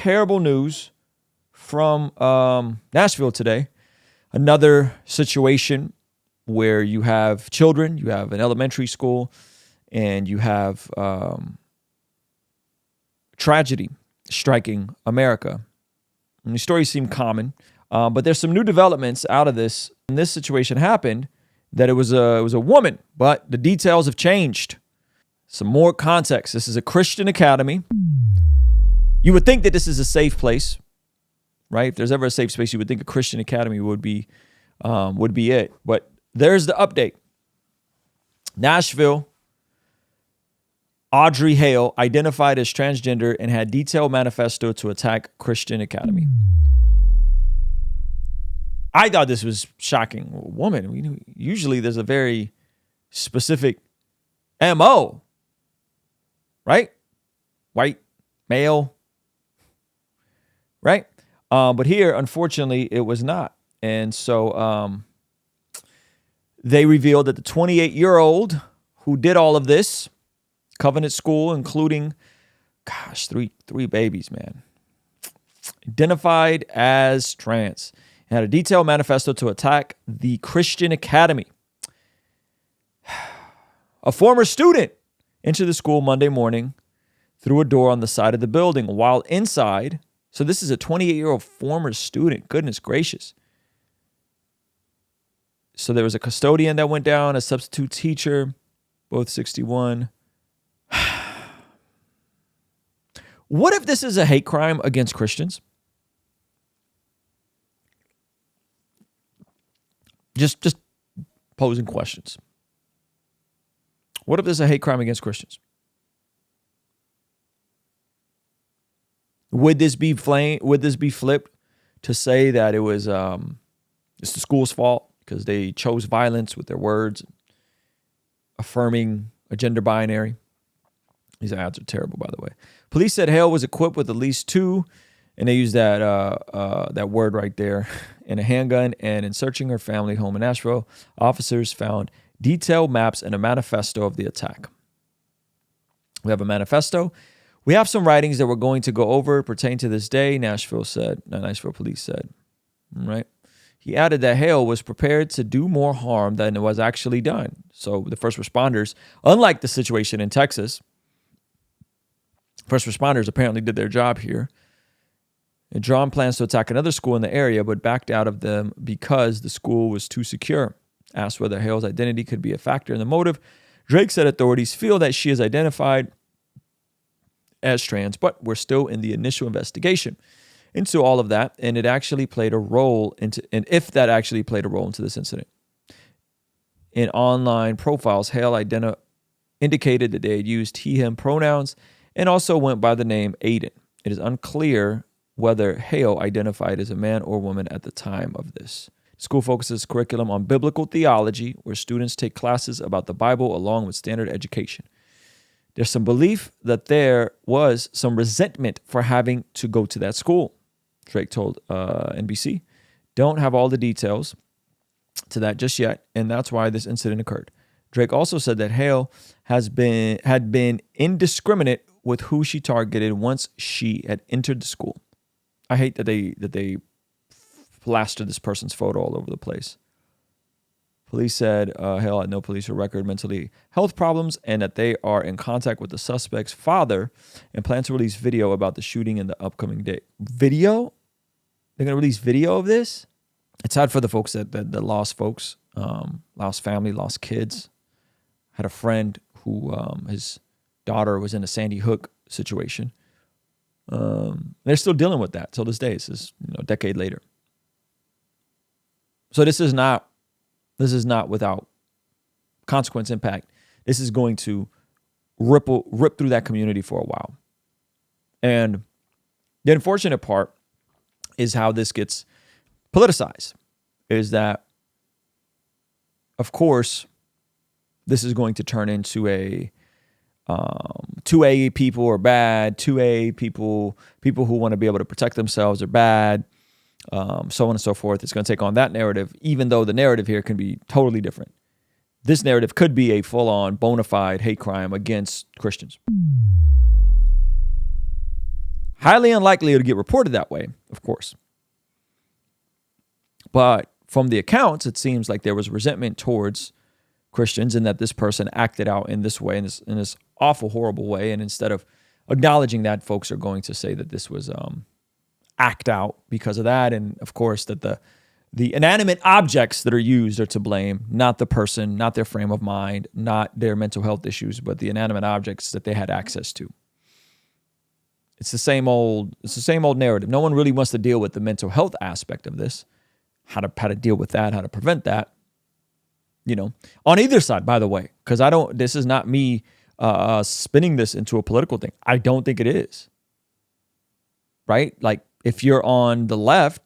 Terrible news from Nashville today. Another situation where you have children, you have an elementary school, and you have tragedy striking America. And these stories seem common, but there's some new developments out of this. And this situation happened that it was a woman, but the details have changed. Some more context. This is a Christian academy. You would think that this is a safe place, right? If there's ever a safe space, you would think a Christian academy would be it. But there's the update. Nashville, Audrey Hale identified as transgender and had detailed manifesto to attack Christian academy. I thought this was shocking. Woman, usually there's a very specific MO, right? White, male, right? But here, unfortunately, it was not. And so they revealed that the 28-year-old who did all of this, Covenant School, including, three babies, man, identified as trans, and had a detailed manifesto to attack the Christian academy. A former student entered the school Monday morning through a door on the side of the building. While inside, so this is a 28-year-old former student, goodness gracious. So there was a custodian that went down, a substitute teacher, both 61. What if this is a hate crime against Christians? Just posing questions. What if this is a hate crime against Christians? Would this be flipped to say that it was it's the school's fault because they chose violence with their words, affirming a gender binary? These ads are terrible, by the way. Police said Hale was equipped with at least two, and they used that word right there, and a handgun. And in searching her family home in Nashville, officers found detailed maps and a manifesto of the attack. We have a manifesto. We have some writings that we're going to go over pertain to this day, Nashville police said. Right? He added that Hale was prepared to do more harm than was actually done. So the first responders, unlike the situation in Texas, first responders apparently did their job here and drawn plans to attack another school in the area, but backed out of them because the school was too secure. Asked whether Hale's identity could be a factor in the motive, Drake said authorities feel that she is identified as trans, but we're still in the initial investigation into all of that, and it actually played a role into, and if that actually played a role into this incident. In online profiles, Hale indicated that they had used he/him pronouns and also went by the name Aiden. It is unclear whether Hale identified as a man or woman at the time of this. School focuses curriculum on biblical theology, where students take classes about the Bible along with standard education. There's some belief that there was some resentment for having to go to that school, Drake told NBC. Don't have all the details to that just yet, and that's why this incident occurred. Drake also said that Hale had been indiscriminate with who she targeted once she had entered the school. I hate that they plastered this person's photo all over the place. Police said Hale had no police record, mentally health problems, and that they are in contact with the suspect's father and plan to release video about the shooting in the upcoming day. Video? They're going to release video of this? It's sad for the folks that lost folks, lost family, lost kids. Had a friend who his daughter was in a Sandy Hook situation. They're still dealing with that till this day. This is a decade later. So this is not without consequence impact. This is going to rip through that community for a while. And the unfortunate part is how this gets politicized, is that, of course, this is going to turn into a 2A people are bad, 2A people who want to be able to protect themselves are bad, so on and so forth. It's going to take on that narrative, even though the narrative here can be totally different. This narrative could be a full-on, bona fide hate crime against Christians. Highly unlikely to get reported that way, of course. But from the accounts, it seems like there was resentment towards Christians and that this person acted out in this way, in this awful, horrible way. And instead of acknowledging that, folks are going to say that this was act out because of that. And of course, that the inanimate objects that are used are to blame, not the person, not their frame of mind, not their mental health issues, but the inanimate objects that they had access to. It's the same old narrative. No one really wants to deal with the mental health aspect of this, how to deal with that, how to prevent that. On either side, by the way, because this is not me spinning this into a political thing. I don't think it is. Right? Like, if you're on the left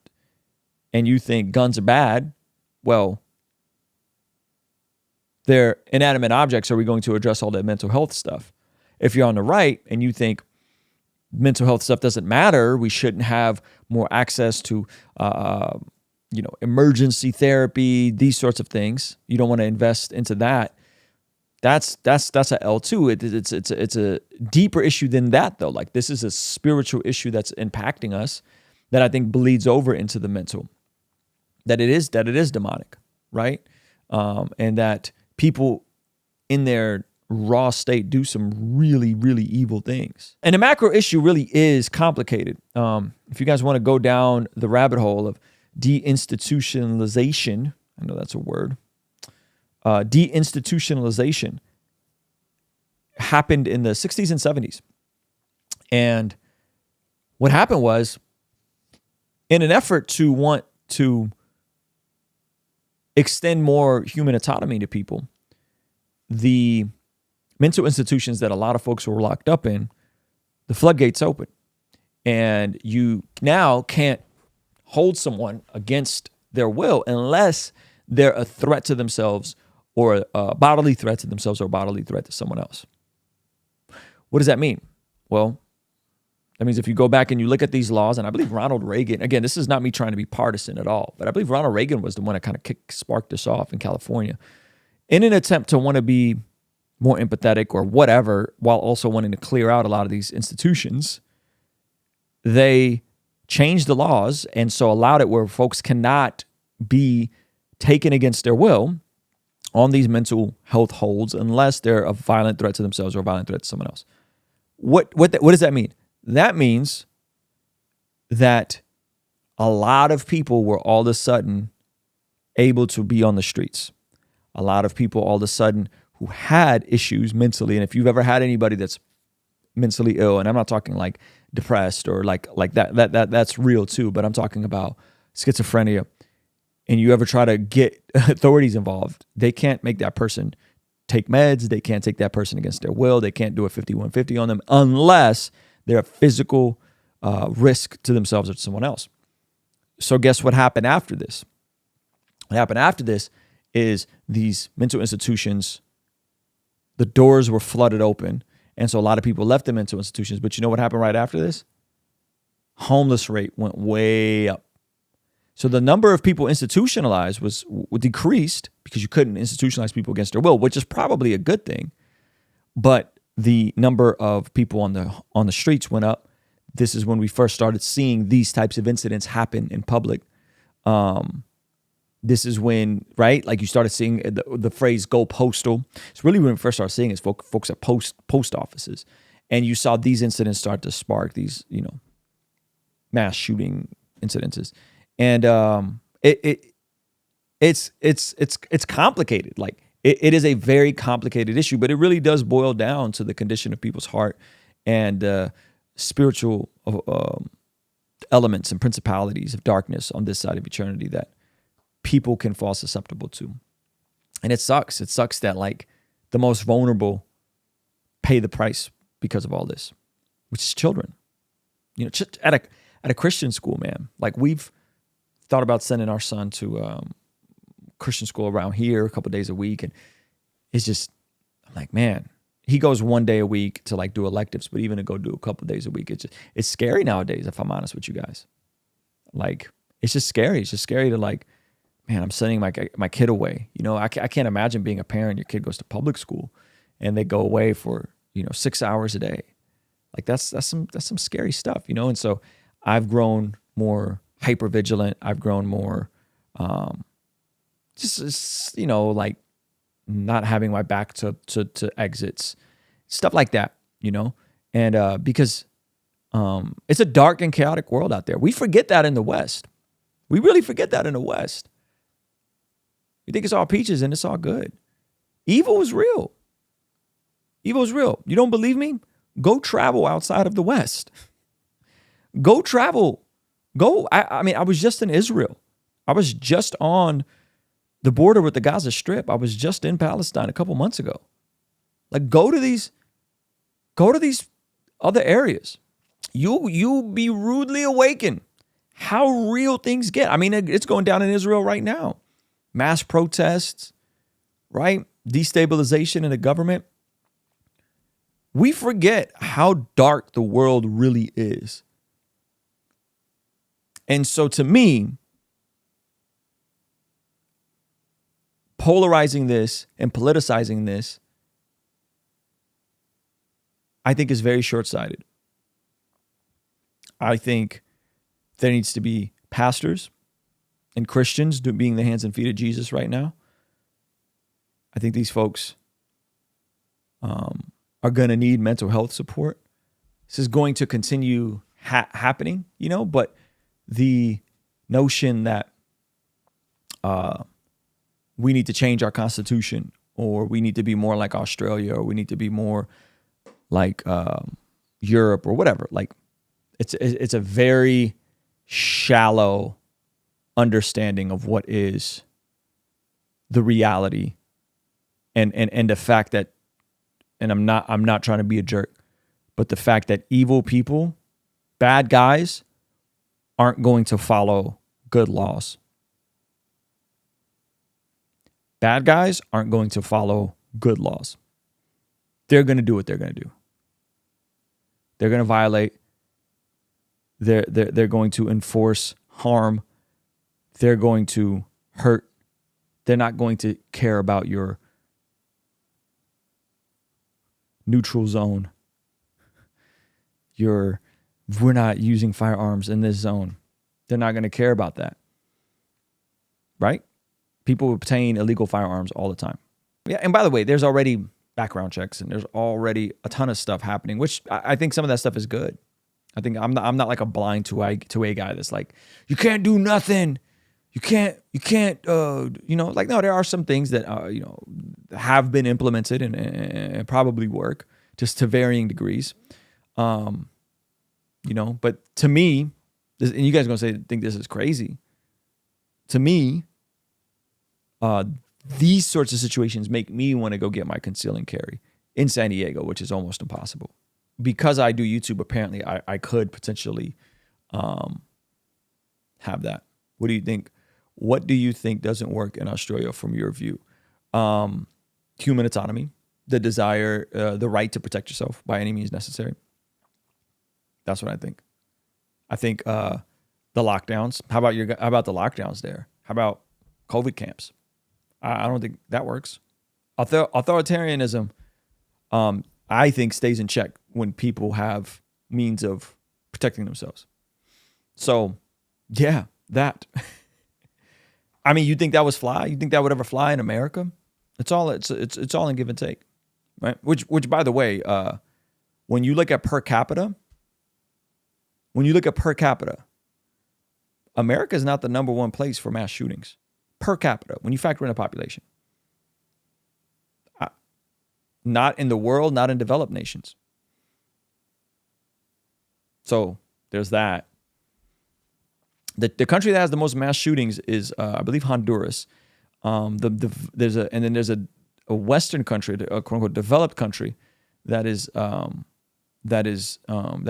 and you think guns are bad, well, they're inanimate objects. Are we going to address all that mental health stuff? If you're on the right and you think mental health stuff doesn't matter, we shouldn't have more access to emergency therapy, these sorts of things. You don't want to invest into that. That's a L too. It's a deeper issue than that though. Like, this is a spiritual issue that's impacting us that I think bleeds over into the mental. That it is demonic, right? And that people in their raw state do some really, really evil things. And the macro issue really is complicated. If you guys want to go down the rabbit hole of deinstitutionalization, I know that's a word. Deinstitutionalization happened in the 60s and 70s. And what happened was, in an effort to want to extend more human autonomy to people, the mental institutions that a lot of folks were locked up in, the floodgates open. And you now can't hold someone against their will unless they're a threat to themselves, or a bodily threat to themselves, or a bodily threat to someone else. What does that mean? Well, that means if you go back and you look at these laws, and I believe Ronald Reagan, again, this is not me trying to be partisan at all, but I believe Ronald Reagan was the one that kind of sparked this off in California in an attempt to want to be more empathetic or whatever, while also wanting to clear out a lot of these institutions. They changed the laws and so allowed it where folks cannot be taken against their will on these mental health holds unless they're a violent threat to themselves or a violent threat to someone else. What does that mean? That means that a lot of people were all of a sudden able to be on the streets. A lot of people all of a sudden who had issues mentally. And if you've ever had anybody that's mentally ill, and I'm not talking like depressed or like that's real too, but I'm talking about schizophrenia, and you ever try to get authorities involved, they can't make that person take meds. They can't take that person against their will. They can't do a 5150 on them unless they're a physical risk to themselves or to someone else. So guess what happened after this? What happened after this is these mental institutions, the doors were flooded open. And so a lot of people left the mental institutions. But you know what happened right after this? Homeless rate went way up. So the number of people institutionalized was decreased because you couldn't institutionalize people against their will, which is probably a good thing. But the number of people on the streets went up. This is when we first started seeing these types of incidents happen in public. This is when, right, like you started seeing the phrase "go postal." It's really when we first started seeing it, folks at post offices, and you saw these incidents start to spark these, mass shooting incidences, and it's complicated. Like it is a very complicated issue, but it really does boil down to the condition of people's heart and spiritual elements and principalities of darkness on this side of eternity that people can fall susceptible to. And it sucks. It sucks that like the most vulnerable pay the price because of all this, which is children. At a Christian school, man. Like we've thought about sending our son to Christian school around here a couple of days a week. And it's just, I'm like, man, he goes one day a week to like do electives, but even to go do a couple of days a week, it's scary nowadays, if I'm honest with you guys. Like, it's just scary. It's just scary to like, man, I'm sending my kid away. I can't imagine being a parent. Your kid goes to public school and they go away for, 6 hours a day Like that's some scary stuff, you know? And so I've grown more hyper vigilant. I've grown more, just, you know, like not having my back to exits, stuff like that, you know? And because it's a dark and chaotic world out there. We forget that in the West. We really forget that in the West. We think it's all peaches and it's all good. Evil is real. Evil is real. You don't believe me? Go travel outside of the West. Go travel. Go. I mean, I was just in Israel. I was just on the border with the Gaza Strip. I was just in Palestine a couple months ago. Like, go to these other areas. You'll be rudely awakened how real things get. I mean, it's going down in Israel right now. Mass protests, right? Destabilization in the government. We forget how dark the world really is. And so to me, polarizing this and politicizing this, I think is very short-sighted. I think there needs to be pastors and Christians being the hands and feet of Jesus right now. I think these folks are going to need mental health support. This is going to continue happening, you know, but the notion that we need to change our constitution, or we need to be more like Australia, or we need to be more like Europe or whatever, like it's a very shallow understanding of what is the reality and the fact that, and I'm not trying to be a jerk, but the fact that evil people, bad guys, aren't going to follow good laws. Bad guys aren't going to follow good laws. They're going to do what they're going to do. They're going to violate. They're going to enforce harm. They're going to hurt. They're not going to care about your neutral zone. We're not using firearms in this zone. They're not going to care about that. Right? People obtain illegal firearms all the time. Yeah, and by the way, there's already background checks and there's already a ton of stuff happening, which I think some of that stuff is good. I think I'm not like a blind to a guy that's like, you can't do nothing. You can't, you know, like, no, there are some things that, you know, have been implemented and probably work just to varying degrees. You know, but to me, and you guys are going to think this is crazy. To me, these sorts of situations make me want to go get my conceal and carry in San Diego, which is almost impossible. Because I do YouTube, apparently I could potentially have that. What do you think? What do you think doesn't work in Australia from your view? Human autonomy, the desire, the right to protect yourself by any means necessary. That's what I think. I think the lockdowns. How about the lockdowns there? How about COVID camps? I don't think that works. Authoritarianism, I think, stays in check when people have means of protecting themselves. So, yeah, that. I mean, you think that was fly? You think that would ever fly in America? It's all in give and take, right? Which by the way, when you look at per capita, America is not the number one place for mass shootings per capita when you factor in the population. Not in the world, not in developed nations. So there's that. The country that has the most mass shootings is, I believe, Honduras. There's a Western country, a quote unquote developed country, that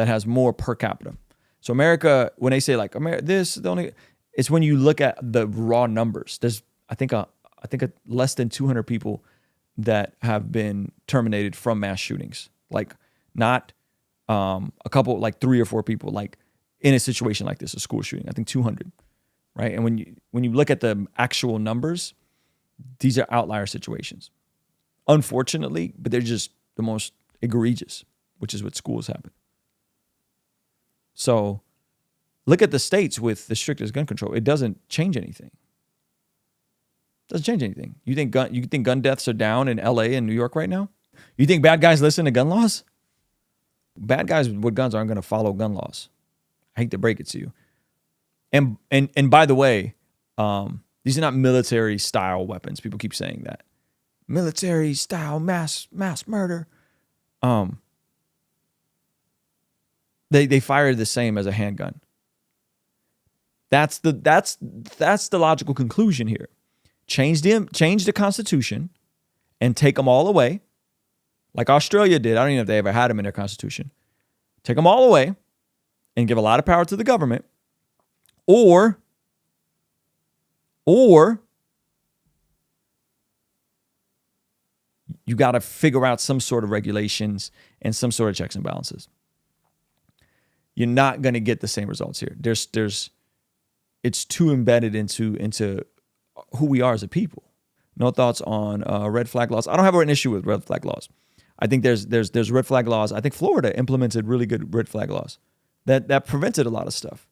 has more per capita. So America, when they say like it's when you look at the raw numbers. There's I think less than 200 people that have been terminated from mass shootings. Like not a couple, like 3 or 4 people, like in a situation like this, a school shooting. I think 200, right? And when you look at the actual numbers, these are outlier situations, unfortunately, but they're just the most egregious, which is what schools happen. So look at the states with the strictest gun control. It doesn't change anything. Doesn't change anything. You think gun deaths are down in LA and New York right now? You think bad guys listen to gun laws? Bad guys with guns aren't going to follow gun laws. I hate to break it to you. And by the way, these are not military style weapons. People keep saying that. Military style mass murder. They fire the same as a handgun. That's the logical conclusion here. Change the Constitution and take them all away, like Australia did. I don't even know if they ever had them in their Constitution. Take them all away and give a lot of power to the government, or you got to figure out some sort of regulations and some sort of checks and balances. You're not going to get the same results here. It's too embedded into who we are as a people. No thoughts on red flag laws. I don't have an issue with red flag laws. I think there's red flag laws. I think Florida implemented really good red flag laws that prevented a lot of stuff.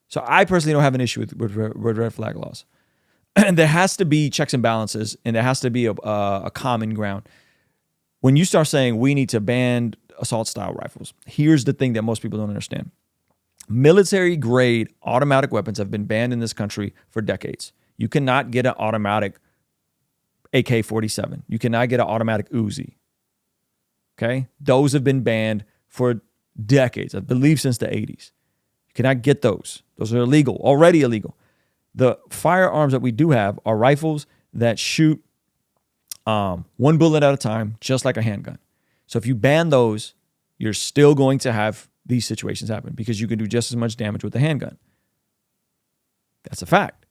So I personally don't have an issue with red flag laws. And there has to be checks and balances, and there has to be a common ground. When you start saying we need to ban assault style rifles, here's the thing that most people don't understand. Military grade automatic weapons have been banned in this country for decades. You cannot get an automatic AK-47. You cannot get an automatic Uzi. Okay? Those have been banned for decades, I believe since the 80s. You cannot get those. Those are illegal, already illegal. The firearms that we do have are rifles that shoot one bullet at a time, just like a handgun. So if you ban those, you're still going to have these situations happen because you can do just as much damage with a handgun. That's a fact.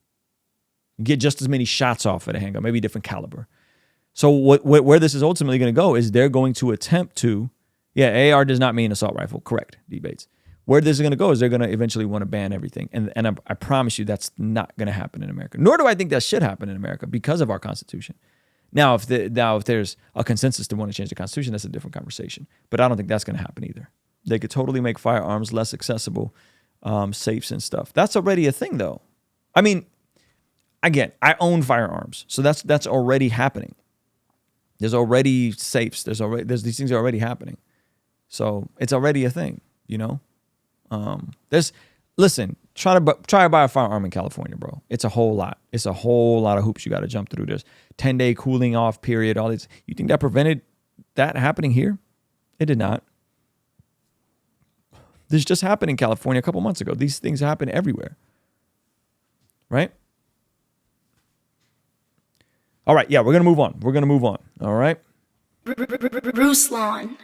You get just as many shots off at a handgun, maybe different caliber. So where this is ultimately going to go is they're going to attempt to, AR does not mean assault rifle, correct, debates. Where this is going to go is they're going to eventually want to ban everything. And I promise you that's not going to happen in America. Nor do I think that should happen in America because of our Constitution. Now, if there's a consensus to want to change the Constitution, that's a different conversation. But I don't think that's going to happen either. They could totally make firearms less accessible, safes and stuff. That's already a thing, though. I mean, again, I own firearms, so that's already happening. There's already safes. There's these things are already happening, so it's already a thing. You know, try to buy a firearm in California, bro. It's a whole lot. It's a whole lot of hoops you got to jump through. There's 10-day cooling off period. All this. You think that prevented that happening here? It did not. This just happened in California a couple months ago. These things happen everywhere. Right? All right. Yeah, we're going to move on. All right. Ruslan